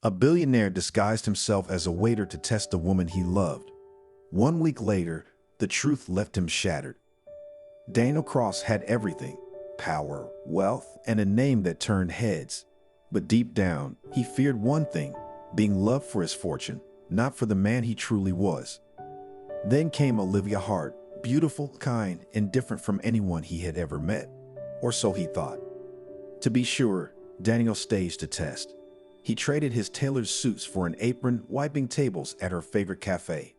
A billionaire disguised himself as a waiter to test the woman he loved. 1 week later, the truth left him shattered. Daniel Cross had everything: power, wealth, and a name that turned heads. But deep down, he feared one thing: being loved for his fortune, not for the man he truly was. Then came Olivia Hart, beautiful, kind, and different from anyone he had ever met. Or so he thought. To be sure, Daniel staged a test. He traded his tailored suits for an apron, wiping tables at her favorite cafe.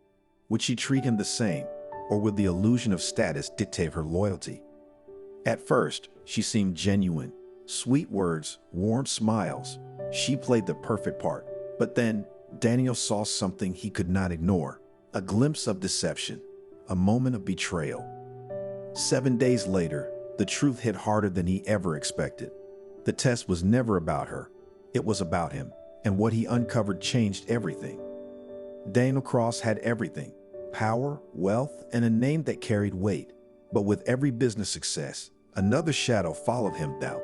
Would she treat him the same, or would the illusion of status dictate her loyalty? At first, she seemed genuine. Sweet words, warm smiles. She played the perfect part. But then, Daniel saw something he could not ignore. A glimpse of deception. A moment of betrayal. 7 days later, the truth hit harder than he ever expected. The test was never about her. It was about him, and what he uncovered changed everything. Daniel Cross had everything: power, wealth, and a name that carried weight. But with every business success, another shadow followed him: doubt.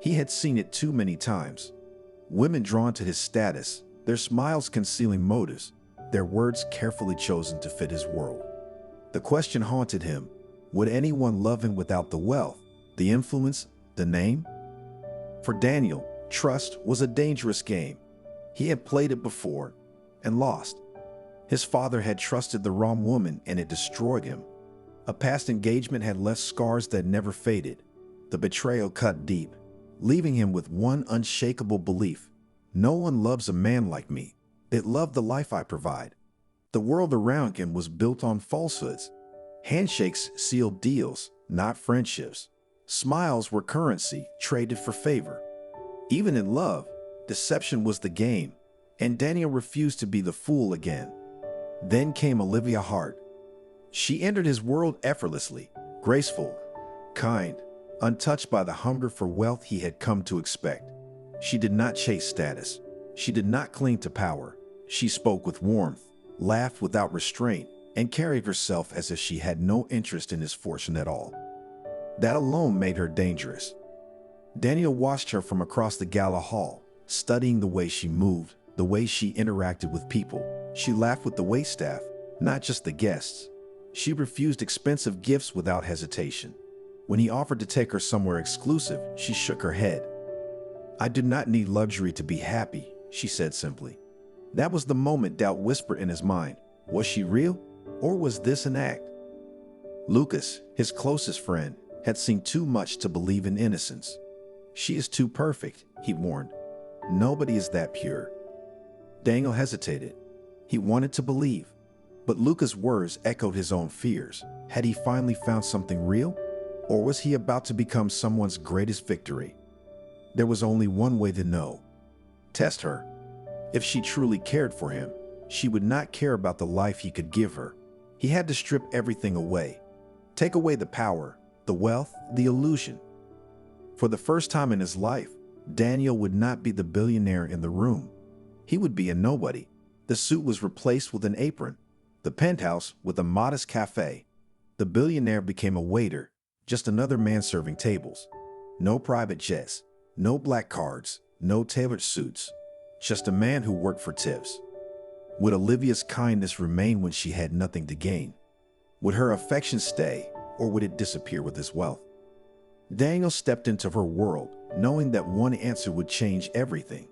He had seen it too many times. Women drawn to his status, their smiles concealing motives, their words carefully chosen to fit his world. The question haunted him: would anyone love him without the wealth, the influence, the name? For Daniel, trust was a dangerous game. He had played it before and lost. His father had trusted the wrong woman and it destroyed him. A past engagement had left scars that never faded. The betrayal cut deep, leaving him with one unshakable belief: no one loves a man like me. They love the life I provide. The world around him was built on falsehoods. Handshakes sealed deals, not friendships. Smiles were currency, traded for favor. Even in love, deception was the game, and Daniel refused to be the fool again. Then came Olivia Hart. She entered his world effortlessly, graceful, kind, untouched by the hunger for wealth he had come to expect. She did not chase status. She did not cling to power. She spoke with warmth, laughed without restraint, and carried herself as if she had no interest in his fortune at all. That alone made her dangerous. Daniel watched her from across the gala hall, studying the way she moved, the way she interacted with people. She laughed with the waitstaff, not just the guests. She refused expensive gifts without hesitation. When he offered to take her somewhere exclusive, she shook her head. "I do not need luxury to be happy," she said simply. That was the moment doubt whispered in his mind. Was she real, or was this an act? Lucas, his closest friend, had seen too much to believe in innocence. "She is too perfect," he warned. "Nobody is that pure." Daniel hesitated. He wanted to believe, but Lucas' words echoed his own fears. Had he finally found something real, or was he about to become someone's greatest victory? There was only one way to know. Test her. If she truly cared for him, she would not care about the life he could give her. He had to strip everything away. Take away the power, the wealth, the illusion. For the first time in his life, Daniel would not be the billionaire in the room. He would be a nobody. The suit was replaced with an apron, the penthouse with a modest cafe. The billionaire became a waiter, just another man serving tables. No private jets, no black cards, no tailored suits, just a man who worked for tips. Would Olivia's kindness remain when she had nothing to gain? Would her affection stay, or would it disappear with his wealth? Daniel stepped into her world, knowing that one answer would change everything.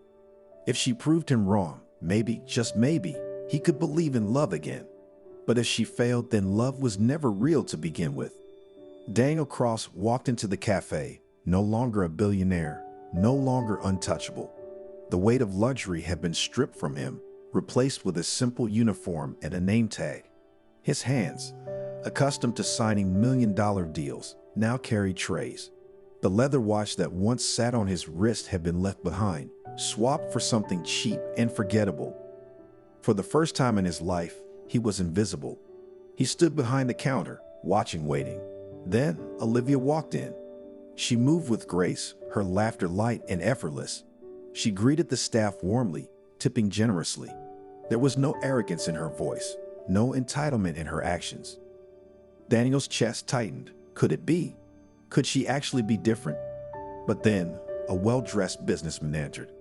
If she proved him wrong, maybe, just maybe, he could believe in love again. But if she failed, then love was never real to begin with. Daniel Cross walked into the cafe, no longer a billionaire, no longer untouchable. The weight of luxury had been stripped from him, replaced with a simple uniform and a name tag. His hands, accustomed to signing million-dollar deals, now carried trays. The leather watch that once sat on his wrist had been left behind, swapped for something cheap and forgettable. For the first time in his life, he was invisible. He stood behind the counter, watching, waiting. Then Olivia walked in. She moved with grace, her laughter light and effortless. She greeted the staff warmly, tipping generously. There was no arrogance in her voice, no entitlement in her actions. Daniel's chest tightened. Could it be? Could she actually be different? But then, a well-dressed businessman entered.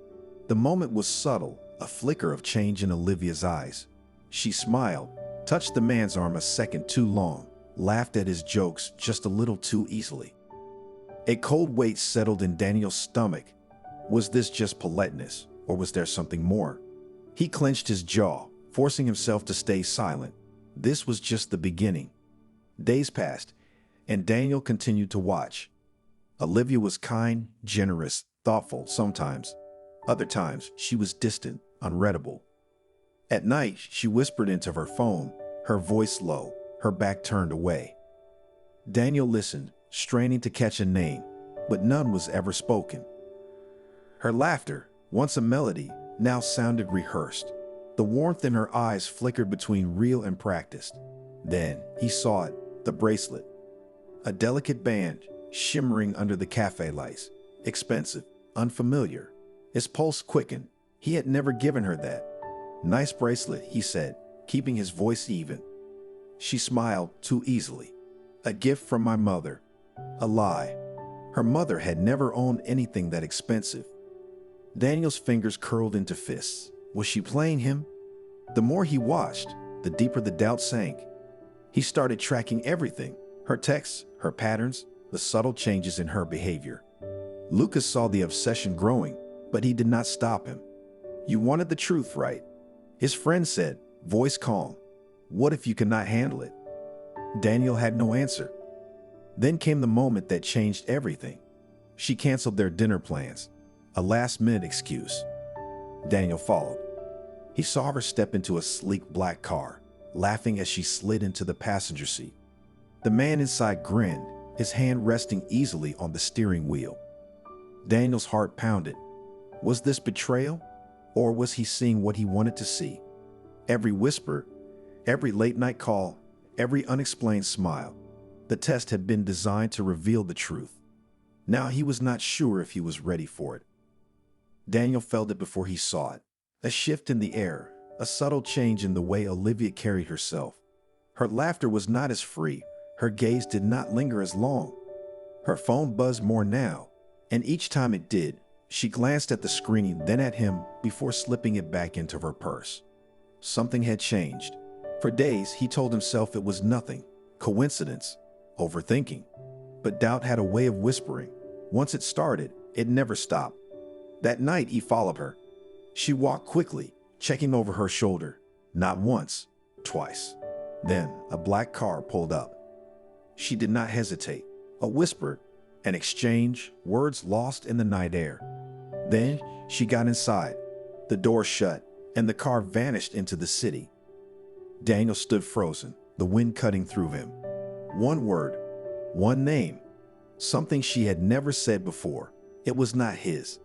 The moment was subtle, a flicker of change in Olivia's eyes. She smiled, touched the man's arm a second too long, laughed at his jokes just a little too easily. A cold weight settled in Daniel's stomach. Was this just politeness, or was there something more? He clenched his jaw, forcing himself to stay silent. This was just the beginning. Days passed, and Daniel continued to watch. Olivia was kind, generous, thoughtful sometimes. Other times, she was distant, unreadable. At night, she whispered into her phone, her voice low, her back turned away. Daniel listened, straining to catch a name, but none was ever spoken. Her laughter, once a melody, now sounded rehearsed. The warmth in her eyes flickered between real and practiced. Then he saw it, the bracelet. A delicate band, shimmering under the cafe lights. Expensive, unfamiliar. His pulse quickened. He had never given her that. "Nice bracelet," he said, keeping his voice even. She smiled too easily. "A gift from my mother." A lie. Her mother had never owned anything that expensive. Daniel's fingers curled into fists. Was she playing him? The more he watched, the deeper the doubt sank. He started tracking everything, her texts, her patterns, the subtle changes in her behavior. Lucas saw the obsession growing, but he did not stop him. "You wanted the truth, right?" His friend said, voice calm. "What if you cannot handle it?" Daniel had no answer. Then came the moment that changed everything. She canceled their dinner plans. A last-minute excuse. Daniel followed. He saw her step into a sleek black car, laughing as she slid into the passenger seat. The man inside grinned, his hand resting easily on the steering wheel. Daniel's heart pounded. Was this betrayal? Or was he seeing what he wanted to see? Every whisper, every late-night call, every unexplained smile. The test had been designed to reveal the truth. Now he was not sure if he was ready for it. Daniel felt it before he saw it. A shift in the air, a subtle change in the way Olivia carried herself. Her laughter was not as free. Her gaze did not linger as long. Her phone buzzed more now, and each time it did, she glanced at the screen, then at him, before slipping it back into her purse. Something had changed. For days, he told himself it was nothing, coincidence, overthinking. But doubt had a way of whispering. Once it started, it never stopped. That night, he followed her. She walked quickly, checking over her shoulder. Not once, twice. Then, a black car pulled up. She did not hesitate. A whisper, an exchange, words lost in the night air. Then, she got inside. The door shut, and the car vanished into the city. Daniel stood frozen, the wind cutting through him. One word, one name, something she had never said before. It was not his.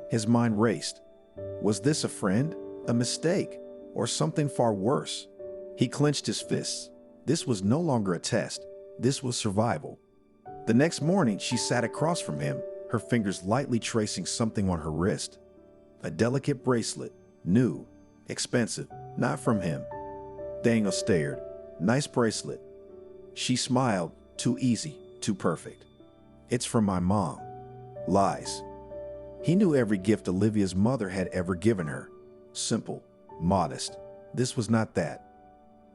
His mind raced. Was this a friend, a mistake, or something far worse? He clenched his fists. This was no longer a test. This was survival. The next morning, she sat across from him, her fingers lightly tracing something on her wrist. A delicate bracelet, new, expensive, not from him. Daniel stared. Nice bracelet. She smiled, too easy, too perfect. It's from my mom. Lies. He knew every gift Olivia's mother had ever given her. Simple, modest. This was not that.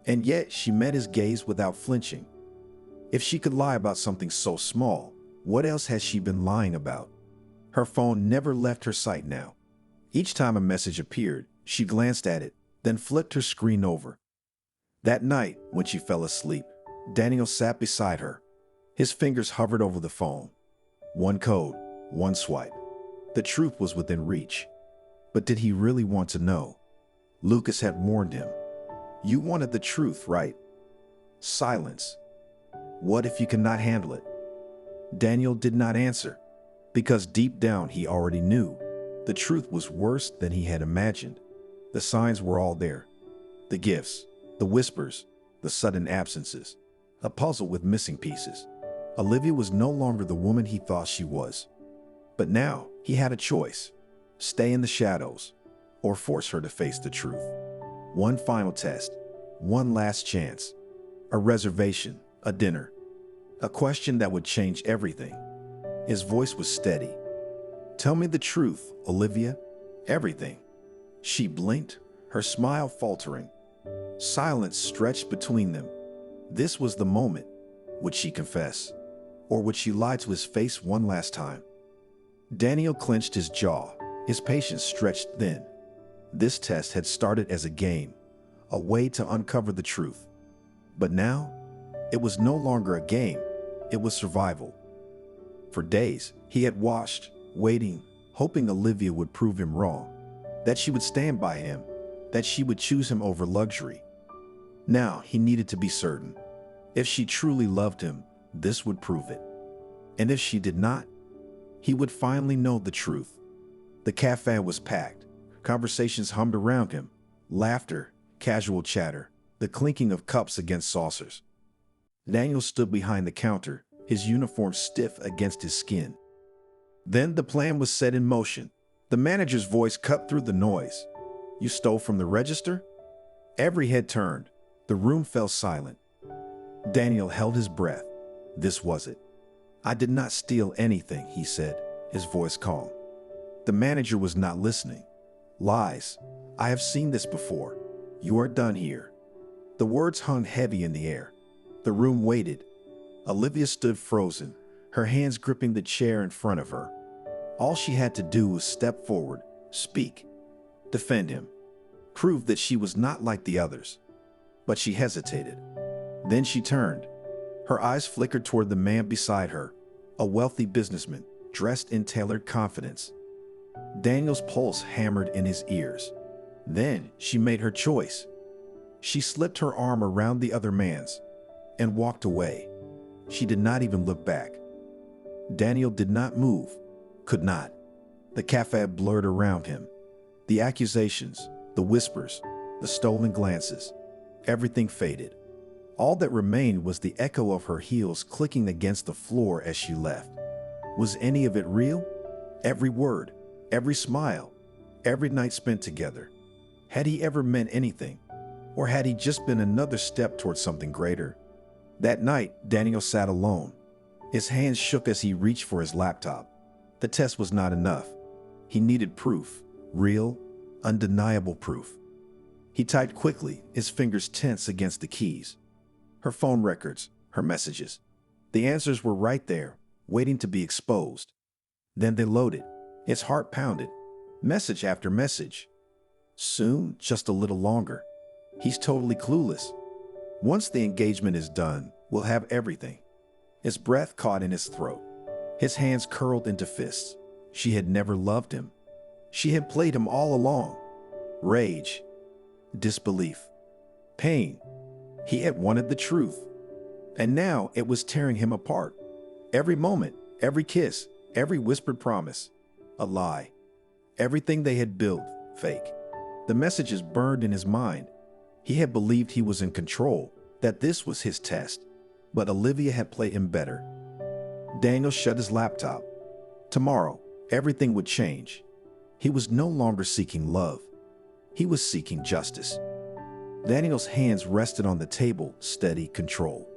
And yet she met his gaze without flinching. If she could lie about something so small, what else has she been lying about? Her phone never left her sight now. Each time a message appeared, she glanced at it, then flipped her screen over. That night, when she fell asleep, Daniel sat beside her. His fingers hovered over the phone. One code, one swipe. The truth was within reach. But did he really want to know? Lucas had warned him. You wanted the truth, right? Silence. What if you cannot handle it? Daniel did not answer, because deep down he already knew. The truth was worse than he had imagined. The signs were all there. The gifts, the whispers, the sudden absences. A puzzle with missing pieces. Olivia was no longer the woman he thought she was. But now he had a choice. Stay in the shadows, or force her to face the truth. One final test, one last chance. A reservation, a dinner. A question that would change everything. His voice was steady. Tell me the truth, Olivia, Everything. She blinked, her smile faltering. Silence stretched between them. This was the moment. Would she confess? Or would she lie to his face one last time? Daniel clenched his jaw, his patience stretched thin. This test had started as a game, a way to uncover the truth. But now, it was no longer a game, it was survival. For days, he had watched, waiting, hoping Olivia would prove him wrong, that she would stand by him, that she would choose him over luxury. Now he needed to be certain. If she truly loved him, this would prove it. And if she did not, he would finally know the truth. The cafe was packed. Conversations hummed around him. Laughter, casual chatter, the clinking of cups against saucers. Daniel stood behind the counter, his uniform stiff against his skin. Then the plan was set in motion. The manager's voice cut through the noise. "You stole from the register?" Every head turned. The room fell silent. Daniel held his breath. This was it. "I did not steal anything," he said, his voice calm. The manager was not listening. "Lies. I have seen this before. You are done here." The words hung heavy in the air. The room waited. Olivia stood frozen, her hands gripping the chair in front of her. All she had to do was step forward, speak, defend him, prove that she was not like the others. But she hesitated. Then she turned. Her eyes flickered toward the man beside her, a wealthy businessman, dressed in tailored confidence. Daniel's pulse hammered in his ears. Then she made her choice. She slipped her arm around the other man's and walked away. She did not even look back. Daniel did not move, could not. The cafe blurred around him. The accusations, the whispers, the stolen glances, everything faded. All that remained was the echo of her heels clicking against the floor as she left. Was any of it real? Every word, every smile, every night spent together. Had he ever meant anything? Or had he just been another step towards something greater? That night, Daniel sat alone. His hands shook as he reached for his laptop. The test was not enough. He needed proof, real, undeniable proof. He typed quickly, his fingers tense against the keys. Her phone records, her messages. The answers were right there, waiting to be exposed. Then they loaded. His heart pounded. Message after message. Soon, just a little longer. He's totally clueless. Once the engagement is done, we'll have everything. His breath caught in his throat. His hands curled into fists. She had never loved him. She had played him all along. Rage, disbelief, pain. He had wanted the truth. And now it was tearing him apart. Every moment, every kiss, every whispered promise, a lie. Everything they had built, fake. The messages burned in his mind. He had believed he was in control, that this was his test. But Olivia had played him better. Daniel shut his laptop. Tomorrow, everything would change. He was no longer seeking love. He was seeking justice. Daniel's hands rested on the table, steady control.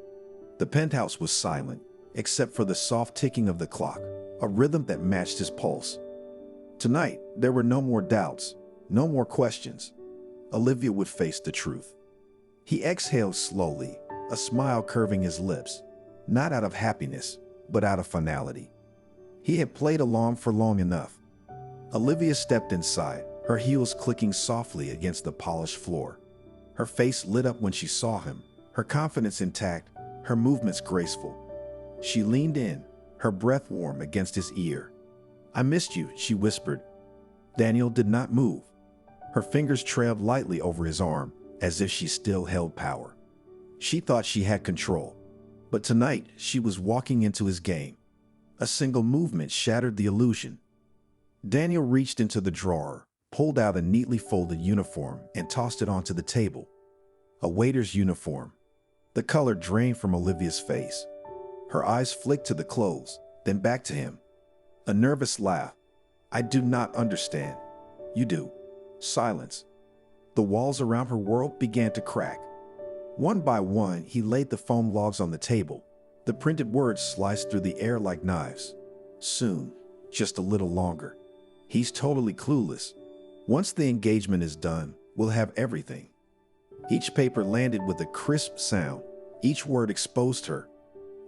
The penthouse was silent, except for the soft ticking of the clock, a rhythm that matched his pulse. Tonight, there were no more doubts, no more questions. Olivia would face the truth. He exhaled slowly, a smile curving his lips, not out of happiness, but out of finality. He had played along for long enough. Olivia stepped inside, her heels clicking softly against the polished floor. Her face lit up when she saw him, her confidence intact, her movements graceful. She leaned in, her breath warm against his ear. "I missed you," she whispered. Daniel did not move. Her fingers trailed lightly over his arm, as if she still held power. She thought she had control, but tonight she was walking into his game. A single movement shattered the illusion. Daniel reached into the drawer, pulled out a neatly folded uniform, and tossed it onto the table. A waiter's uniform. The color drained from Olivia's face. Her eyes flicked to the clothes, then back to him. A nervous laugh. "I do not understand." "You do." Silence. The walls around her world began to crack. One by one, he laid the foam logs on the table. The printed words sliced through the air like knives. Soon, just a little longer. He's totally clueless. Once the engagement is done, we'll have everything. Each paper landed with a crisp sound. Each word exposed her.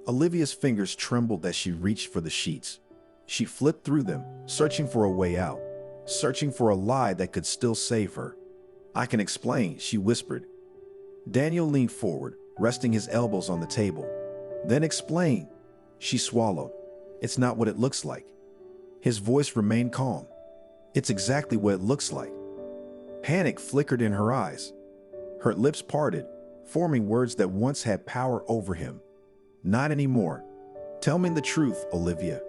Olivia's fingers trembled as she reached for the sheets. She flipped through them, searching for a way out, searching for a lie that could still save her. "I can explain," she whispered. Daniel leaned forward, resting his elbows on the table. "Then explain." She swallowed. "It's not what it looks like." His voice remained calm. "It's exactly what it looks like." Panic flickered in her eyes. Her lips parted, forming words that once had power over him. "Not anymore. Tell me the truth, Olivia."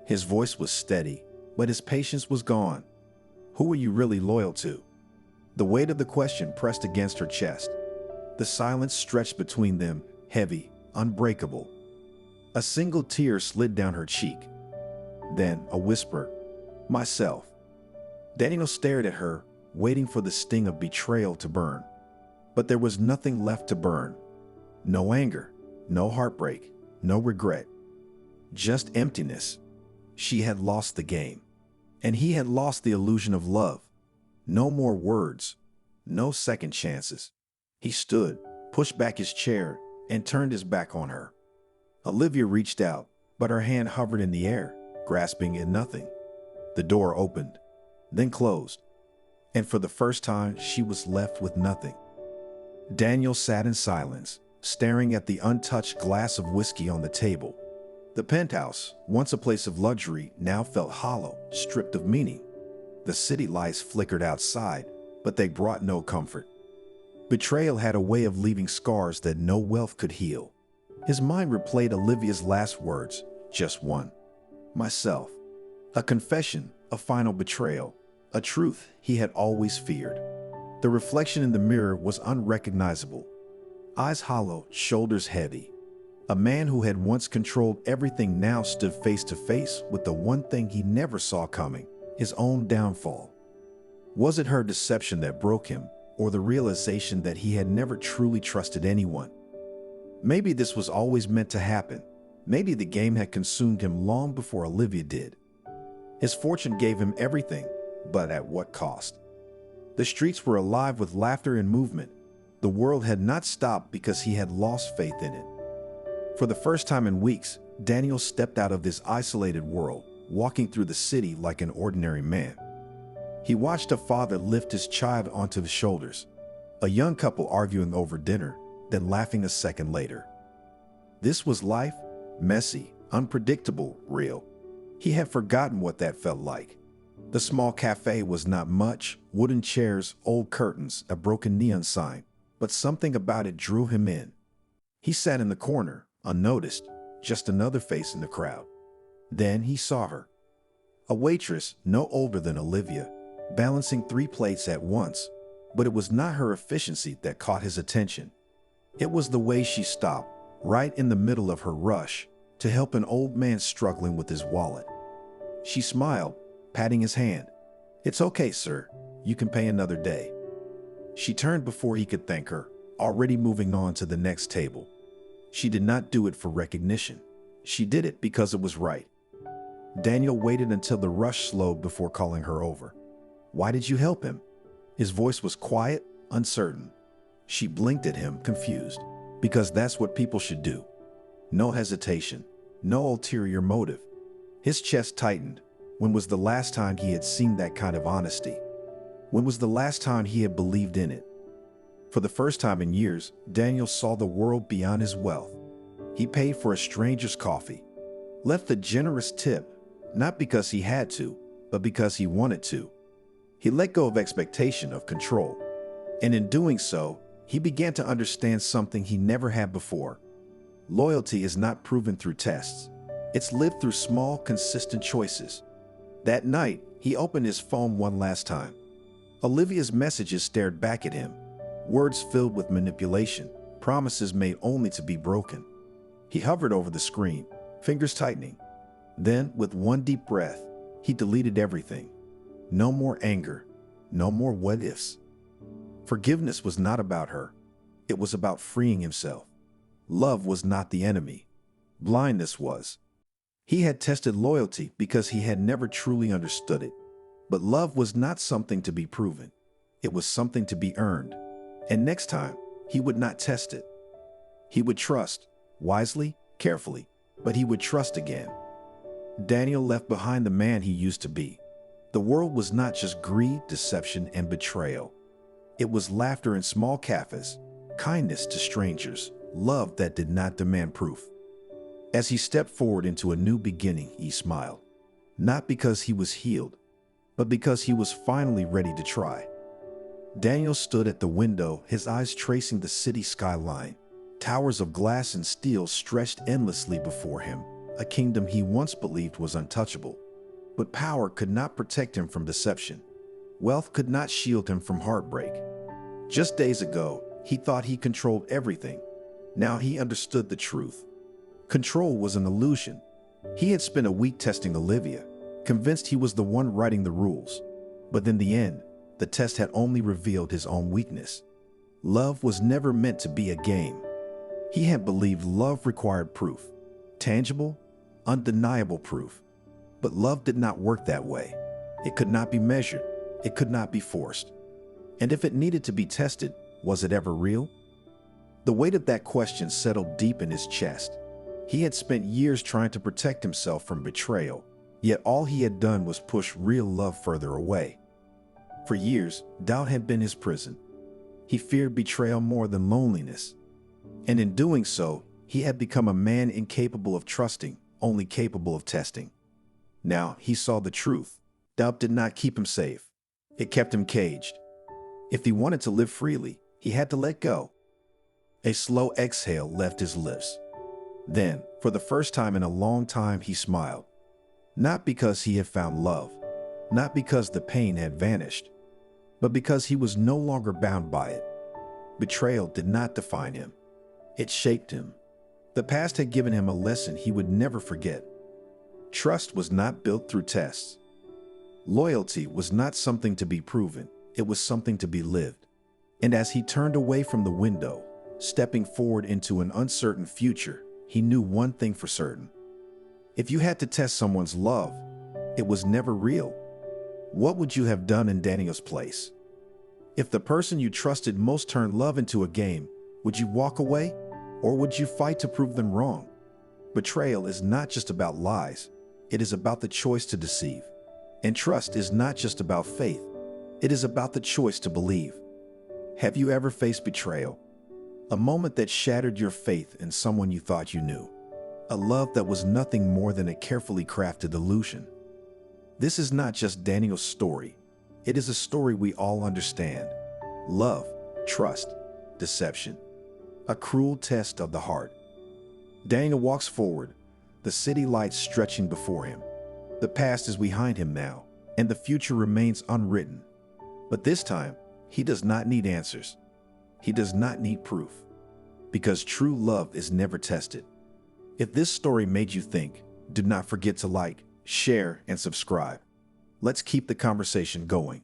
His voice was steady, but his patience was gone. "Who are you really loyal to?" The weight of the question pressed against her chest. The silence stretched between them, heavy, unbreakable. A single tear slid down her cheek. Then a whisper, "Myself." Daniel stared at her, waiting for the sting of betrayal to burn. But there was nothing left to burn. No anger, no heartbreak, no regret. Just emptiness. She had lost the game. And he had lost the illusion of love. No more words. No second chances. He stood, pushed back his chair, and turned his back on her. Olivia reached out, but her hand hovered in the air, grasping at nothing. The door opened, then closed. And for the first time, she was left with nothing. Daniel sat in silence, staring at the untouched glass of whiskey on the table. The penthouse, once a place of luxury, now felt hollow, stripped of meaning. The city lights flickered outside, but they brought no comfort. Betrayal had a way of leaving scars that no wealth could heal. His mind replayed Olivia's last words, just one. "Myself." A confession, a final betrayal, a truth he had always feared. The reflection in the mirror was unrecognizable. Eyes hollow, shoulders heavy. A man who had once controlled everything now stood face to face with the one thing he never saw coming, his own downfall. Was it her deception that broke him, or the realization that he had never truly trusted anyone? Maybe this was always meant to happen. Maybe the game had consumed him long before Olivia did. His fortune gave him everything, but at what cost? The streets were alive with laughter and movement. The world had not stopped because he had lost faith in it. For the first time in weeks, Daniel stepped out of this isolated world, walking through the city like an ordinary man. He watched a father lift his child onto his shoulders, a young couple arguing over dinner, then laughing a second later. This was life, messy, unpredictable, real. He had forgotten what that felt like. The small cafe was not much, wooden chairs, old curtains, a broken neon sign, but something about it drew him in. He sat in the corner, unnoticed, just another face in the crowd. Then he saw her. A waitress, no older than Olivia, balancing 3 plates at once, but it was not her efficiency that caught his attention. It was the way she stopped, right in the middle of her rush, to help an old man struggling with his wallet. She smiled, patting his hand. "It's okay, sir. You can pay another day." She turned before he could thank her, already moving on to the next table. She did not do it for recognition. She did it because it was right. Daniel waited until the rush slowed before calling her over. "Why did you help him?" His voice was quiet, uncertain. She blinked at him, confused. "Because that's what people should do." No hesitation, no ulterior motive. His chest tightened. When was the last time he had seen that kind of honesty? When was the last time he had believed in it? For the first time in years, Daniel saw the world beyond his wealth. He paid for a stranger's coffee, left a generous tip, not because he had to, but because he wanted to. He let go of expectation of control. And in doing so, he began to understand something he never had before. Loyalty is not proven through tests. It's lived through small, consistent choices. That night, he opened his phone one last time. Olivia's messages stared back at him. Words filled with manipulation, promises made only to be broken. He hovered over the screen, fingers tightening. Then, with one deep breath, he deleted everything. No more anger, no more what-ifs. Forgiveness was not about her. It was about freeing himself. Love was not the enemy. Blindness was. He had tested loyalty because he had never truly understood it. But love was not something to be proven. It was something to be earned. And next time, he would not test it. He would trust, wisely, carefully, but he would trust again. Daniel left behind the man he used to be. The world was not just greed, deception, and betrayal. It was laughter in small cafes, kindness to strangers, love that did not demand proof. As he stepped forward into a new beginning, he smiled. Not because he was healed, but because he was finally ready to try. Daniel stood at the window, his eyes tracing the city skyline. Towers of glass and steel stretched endlessly before him, a kingdom he once believed was untouchable. But power could not protect him from deception. Wealth could not shield him from heartbreak. Just days ago, he thought he controlled everything. Now he understood the truth. Control was an illusion. He had spent a week testing Olivia, convinced he was the one writing the rules. But in the end, the test had only revealed his own weakness. Love was never meant to be a game. He had believed love required proof, tangible, undeniable proof. But love did not work that way. It could not be measured. It could not be forced. And if it needed to be tested, was it ever real? The weight of that question settled deep in his chest. He had spent years trying to protect himself from betrayal, yet all he had done was push real love further away. For years, doubt had been his prison. He feared betrayal more than loneliness. And in doing so, he had become a man incapable of trusting, only capable of testing. Now he saw the truth. Doubt did not keep him safe. It kept him caged. If he wanted to live freely, he had to let go. A slow exhale left his lips. Then, for the first time in a long time, he smiled. Not because he had found love, not because the pain had vanished, but because he was no longer bound by it. Betrayal did not define him. It shaped him. The past had given him a lesson he would never forget. Trust was not built through tests. Loyalty was not something to be proven. It was something to be lived. And as he turned away from the window, stepping forward into an uncertain future, he knew one thing for certain. If you had to test someone's love, it was never real. What would you have done in Daniel's place? If the person you trusted most turned love into a game, would you walk away? Or would you fight to prove them wrong? Betrayal is not just about lies. It is about the choice to deceive. And trust is not just about faith. It is about the choice to believe. Have you ever faced betrayal? A moment that shattered your faith in someone you thought you knew. A love that was nothing more than a carefully crafted illusion. This is not just Daniel's story. It is a story we all understand. Love, trust, deception. A cruel test of the heart. Daniel walks forward, the city lights stretching before him. The past is behind him now, and the future remains unwritten. But this time, he does not need answers. He does not need proof. Because true love is never tested. If this story made you think, do not forget to like, share, and subscribe. Let's keep the conversation going.